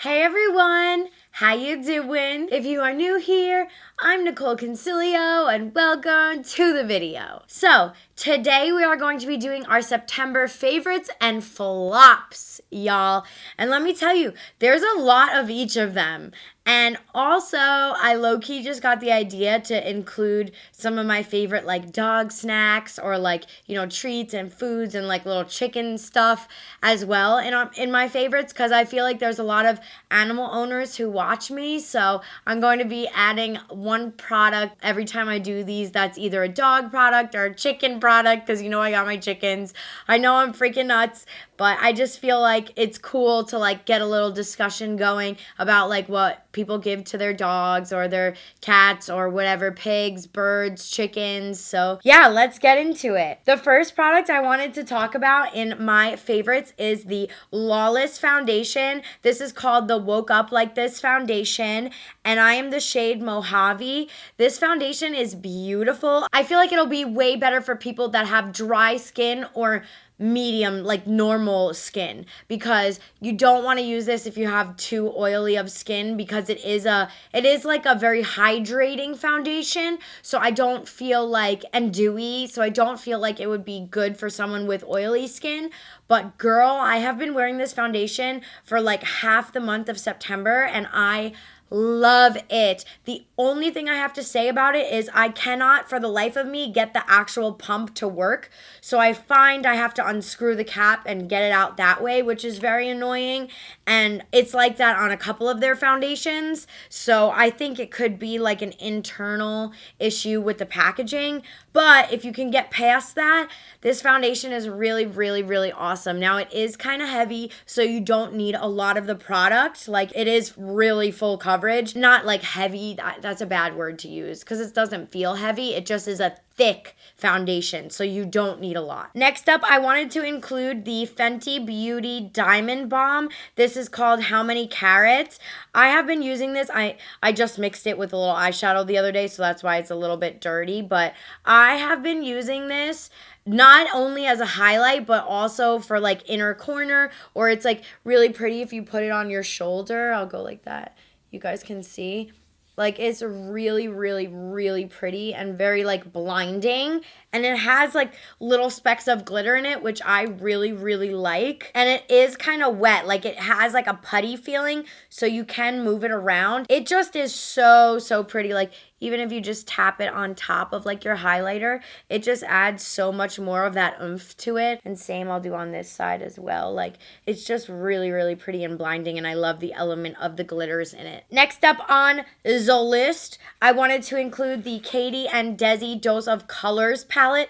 Hey everyone, how you doing? If you are new here, I'm Nicol Concilio and welcome to the video. So, today we are going to be doing our September favorites and flops, y'all. And let me tell you, there's a lot of each of them. And also, I low-key just got the idea to include some of my favorite like dog snacks or like, treats and foods and like little chicken stuff as well in my favorites because I feel like there's a lot of animal owners who watch me. So I'm going to be adding one product every time I do these that's either a dog product or a chicken product because I got my chickens. I know I'm freaking nuts, but I just feel like it's cool to like get a little discussion going about like what people give to their dogs or their cats or whatever, pigs, birds, chickens. So yeah, let's get into it. The first product I wanted to talk about in my favorites is the Lawless Foundation. This is called the Woke Up Like This Foundation, and I am the shade Mojave. This foundation is beautiful. I feel like it'll be way better for people that have dry skin or medium, like normal skin, because you don't want to use this if you have too oily of skin because it is like a very hydrating foundation. So I don't feel like, and dewy, so I don't feel like it would be good for someone with oily skin. But girl, I have been wearing this foundation for like half the month of September and I love it. The only thing I have to say about it is I cannot for the life of me get the actual pump to work. So I find I have to unscrew the cap and get it out that way, which is very annoying. And it's like that on a couple of their foundations. So I think it could be like an internal issue with the packaging. But if you can get past that, this foundation is really, really, really awesome. Now it is kind of heavy, so you don't need a lot of the product. Like it is really full coverage, not like heavy. That's a bad word to use because it doesn't feel heavy. It just is a thick foundation, so you don't need a lot. Next up, I wanted to include the Fenty Beauty Diamond Balm. This is called How Many Carats. I have been using this. I just mixed it with a little eyeshadow the other day, so that's why it's a little bit dirty, but I have been using this not only as a highlight, but also for like inner corner, or it's like really pretty if you put it on your shoulder. I'll go like that. You guys can see. Like it's really, really, really pretty and very like blinding. And it has like little specks of glitter in it, which I really, really like. And it is kind of wet. Like it has like a putty feeling, so you can move it around. It just is so, so pretty. Like even if you just tap it on top of like your highlighter, it just adds so much more of that oomph to it. And same I'll do on this side as well. Like it's just really, really pretty and blinding, and I love the element of the glitters in it. Next up on the list, I wanted to include the Katie and Desi Dose of Colors palette.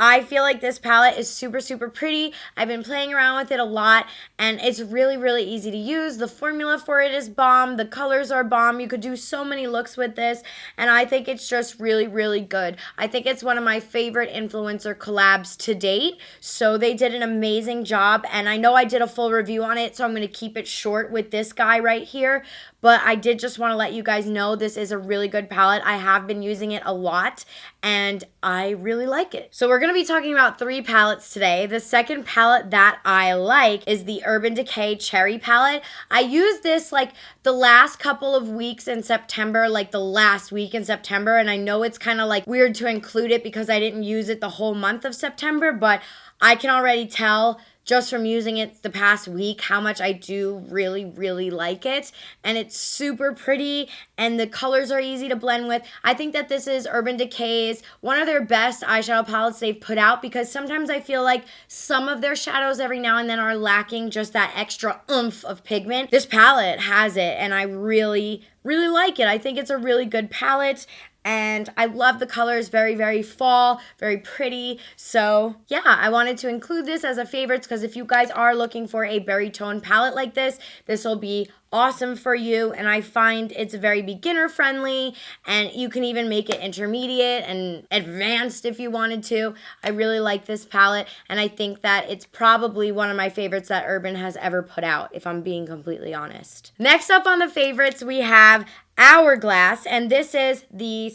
I feel like this palette is super, super pretty. I've been playing around with it a lot, and it's really, really easy to use. The formula for it is bomb. The colors are bomb. You could do so many looks with this, and I think it's just really, really good. I think it's one of my favorite influencer collabs to date, so they did an amazing job, and I know I did a full review on it, so I'm going to keep it short with this guy right here, but I did just want to let you guys know this is a really good palette. I have been using it a lot, and I really like it. So we're going to be talking about 3 palettes today. The second palette that I like is the Urban Decay Cherry palette. I used this like the last couple of weeks in September, like the last week in September, and I know it's kind of like weird to include it because I didn't use it the whole month of September, but I can already tell just from using it the past week how much I do really, really like it. And it's super pretty and the colors are easy to blend with. I think that this is Urban Decay's one of their best eyeshadow palettes they've put out, because sometimes I feel like some of their shadows every now and then are lacking just that extra oomph of pigment. This palette has it, and I really, really like it. I think it's a really good palette. And I love the colors, very, very fall, very pretty. So yeah, I wanted to include this as a favorites because if you guys are looking for a berry tone palette like this will be awesome for you. And I find it's very beginner friendly, and you can even make it intermediate and advanced if you wanted to. I really like this palette, and I think that it's probably one of my favorites that Urban has ever put out, if I'm being completely honest. Next up on the favorites, we have Hourglass, and this is the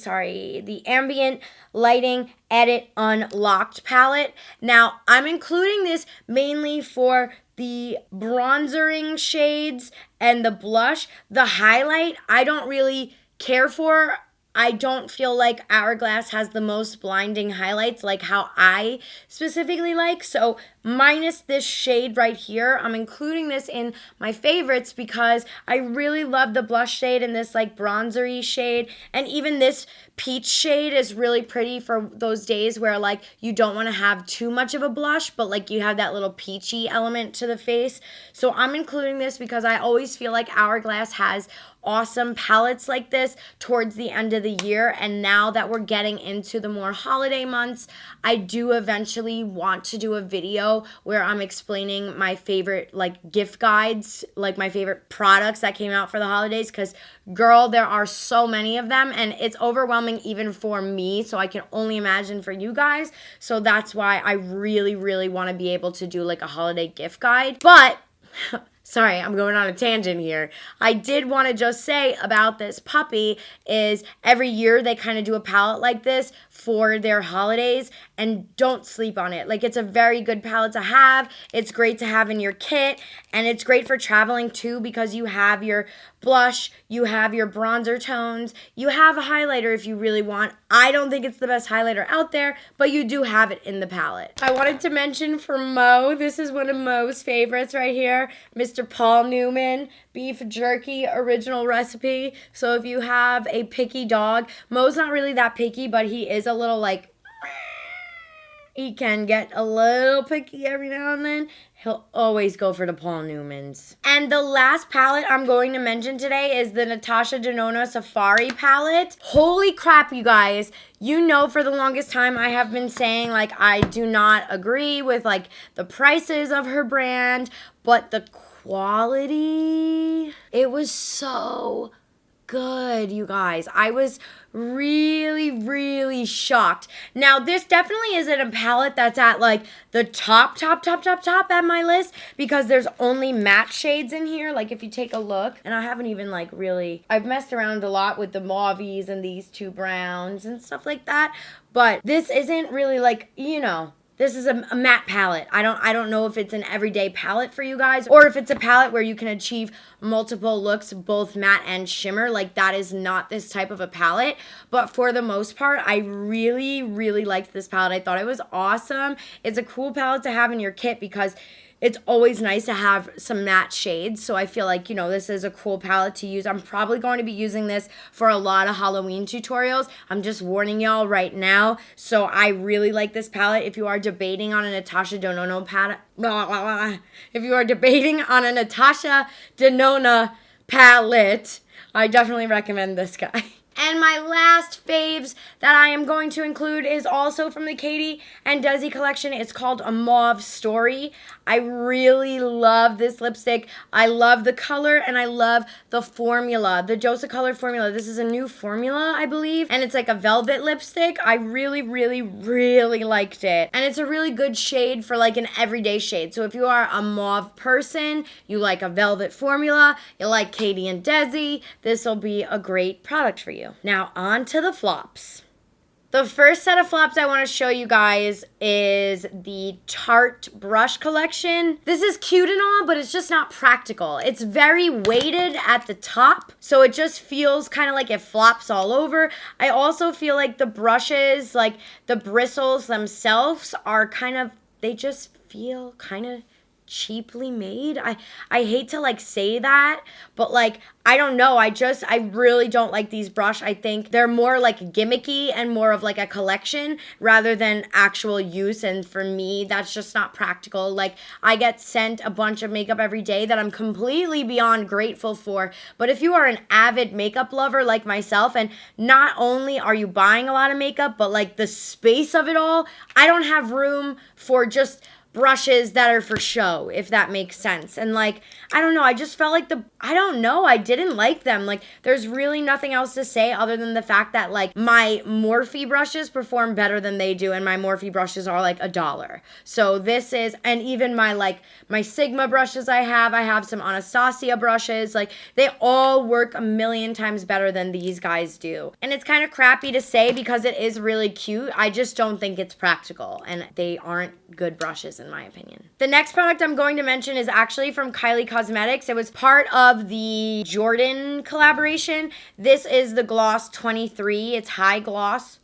Ambient Lighting Edit Unlocked palette. Now, I'm including this mainly for the bronzering shades and the blush. The highlight, I don't really care for. I don't feel like Hourglass has the most blinding highlights like how I specifically like. So minus this shade right here, I'm including this in my favorites because I really love the blush shade and this like bronzery shade. And even this peach shade is really pretty for those days where like you don't want to have too much of a blush, but like you have that little peachy element to the face. So I'm including this because I always feel like Hourglass has awesome palettes like this towards the end of the year. And now that we're getting into the more holiday months, I do eventually want to do a video where I'm explaining my favorite like gift guides, like my favorite products that came out for the holidays, because girl, there are so many of them and it's overwhelming even for me, so I can only imagine for you guys. So that's why I really want to be able to do like a holiday gift guide. But sorry, I'm going on a tangent here. I did want to just say about this puppy is every year they kind of do a palette like this for their holidays, and don't sleep on it. Like, it's a very good palette to have. It's great to have in your kit, and it's great for traveling too because you have your blush, you have your bronzer tones, you have a highlighter if you really want. I don't think it's the best highlighter out there, but you do have it in the palette. I wanted to mention for Mo, this is one of Mo's favorites right here, Mr. Paul Newman beef jerky original recipe. So if you have a picky dog, Mo's not really that picky, but he is a little like, he can get a little picky every now and then. He'll always go for the Paul Newmans. And the last palette I'm going to mention today is the Natasha Denona Safari palette. Holy crap, you guys. You know, for the longest time I have been saying like I do not agree with like the prices of her brand, but the quality, it was so good, you guys. I was really shocked. Now, this definitely isn't a palette that's at like the top at my list because there's only matte shades in here. Like, if you take a look, and I haven't even like really, I've messed around a lot with the mauves and these two browns and stuff like that, but this isn't really like, you know, this is a matte palette. I don't know if it's an everyday palette for you guys or if it's a palette where you can achieve multiple looks, both matte and shimmer. Like, that is not this type of a palette. But for the most part, I really liked this palette. I thought it was awesome. It's a cool palette to have in your kit because it's always nice to have some matte shades. So I feel like, you know, this is a cool palette to use. I'm probably going to be using this for a lot of Halloween tutorials. I'm just warning y'all right now. So I really like this palette. If you are debating on a Natasha Denona palette, if you are debating on a Natasha Denona palette, I definitely recommend this guy. And my last faves that I am going to include is also from the Katie and Desi collection. It's called A Mauve Story. I really love this lipstick. I love the color and I love the formula, the Josa Color formula. This is a new formula, I believe, and it's like a velvet lipstick. I really liked it. And it's a really good shade for like an everyday shade. So if you are a mauve person, you like a velvet formula, you like Katie and Desi, this will be a great product for you. Now on to the flops. The first set of flops I want to show you guys is the Tarte brush collection. This is cute and all, but it's just not practical. It's very weighted at the top, so it just feels kind of like it flops all over. I also feel like the brushes, like the bristles themselves are kind of, they just feel kind of cheaply made. I hate to like say that, but like I don't know, I really don't like these brush. I think they're more like gimmicky and more of like a collection rather than actual use, and for me that's just not practical. Like, I get sent a bunch of makeup every day that I'm completely beyond grateful for, but if you are an avid makeup lover like myself, and not only are you buying a lot of makeup but like the space of it all, I don't have room for just brushes that are for show, if that makes sense. And like, I don't know, I just felt like I don't know, I didn't like them. Like, there's really nothing else to say other than the fact that like my Morphe brushes perform better than they do, and my Morphe brushes are like $1. So this is, and even my Sigma brushes I have some Anastasia brushes, like they all work a million times better than these guys do. And it's kind of crappy to say because it is really cute. I just don't think it's practical, and they aren't good brushes in my opinion. The next product I'm going to mention is actually from Kylie Cosmetics. It was part of the Jordan collaboration. This is the Gloss 23. It's high gloss.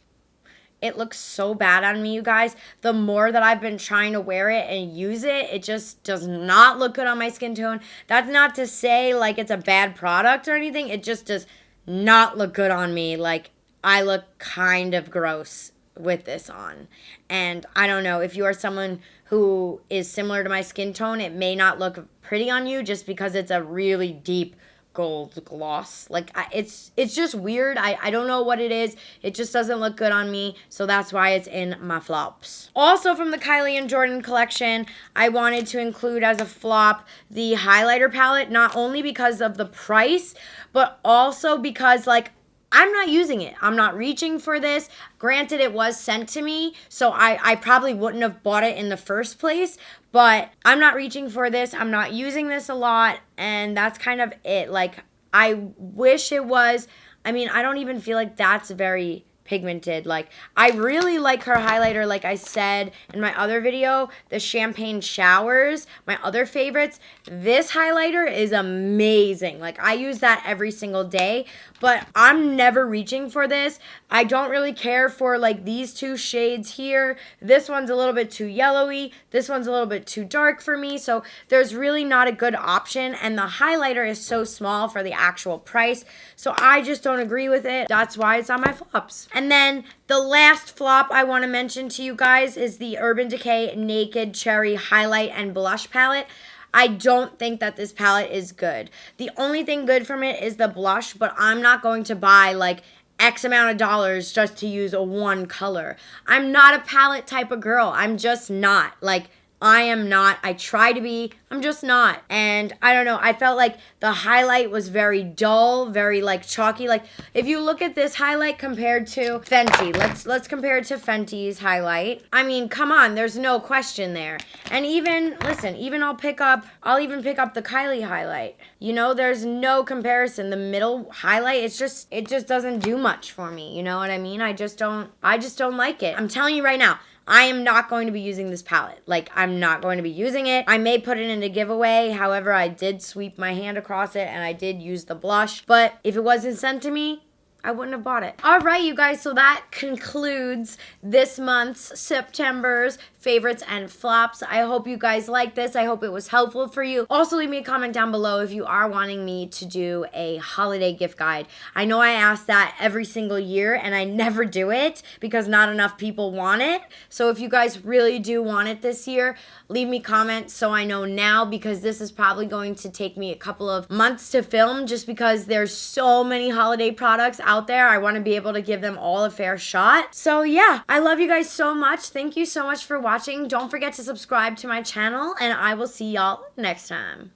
It looks so bad on me, you guys. The more that I've been trying to wear it and use it, it just does not look good on my skin tone. That's not to say like it's a bad product or anything. It just does not look good on me. Like, I look kind of gross with this on. And I don't know, if you are someone who is similar to my skin tone, it may not look pretty on you just because it's a really deep gold gloss. Like, it's just weird. I don't know what it is. It just doesn't look good on me, so that's why it's in my flops. Also from the Kylie and Jordan collection, I wanted to include as a flop the highlighter palette, not only because of the price, but also because like I'm not using it. I'm not reaching for this. Granted, it was sent to me, so I probably wouldn't have bought it in the first place, but I'm not reaching for this. I'm not using this a lot, and that's kind of it. Like, I wish it was. I mean, I don't even feel like that's very pigmented. Like, I really like her highlighter, like I said in my other video, the Champagne Showers, my other favorites. This highlighter is amazing. Like, I use that every single day, but I'm never reaching for this. I don't really care for like these two shades here. This one's a little bit too yellowy. This one's a little bit too dark for me. So there's really not a good option, and the highlighter is so small for the actual price. So I just don't agree with it. That's why it's on my flops. And then the last flop I want to mention to you guys is the Urban Decay Naked Cherry Highlight and Blush Palette. I don't think that this palette is good. The only thing good from it is the blush, but I'm not going to buy like X amount of dollars just to use a one color. I'm not a palette type of girl. I'm just not. Like, I am not. I try to be. I'm just not. And I don't know. I felt like the highlight was very dull, very like chalky. Like, if you look at this highlight compared to Fenty, let's compare it to Fenty's highlight. I mean, come on. There's no question there. And even, listen, even I'll even pick up the Kylie highlight. You know, there's no comparison. The middle highlight, it just doesn't do much for me. You know what I mean? I just don't like it. I'm telling you right now, I am not going to be using this palette. Like, I'm not going to be using it. I may put it in a giveaway. However, I did sweep my hand across it and I did use the blush. But if it wasn't sent to me, I wouldn't have bought it. All right, you guys, so that concludes this month's September's favorites and flops. I hope you guys like this. I hope it was helpful for you. Also, leave me a comment down below if you are wanting me to do a holiday gift guide. I know I ask that every single year and I never do it because not enough people want it. So if you guys really do want it this year, leave me comments so I know now, because this is probably going to take me a couple of months to film just because there's so many holiday products out there. I want to be able to give them all a fair shot. So yeah, I love you guys so much. Thank you so much for watching. Don't forget to subscribe to my channel, and I will see y'all next time.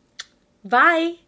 Bye.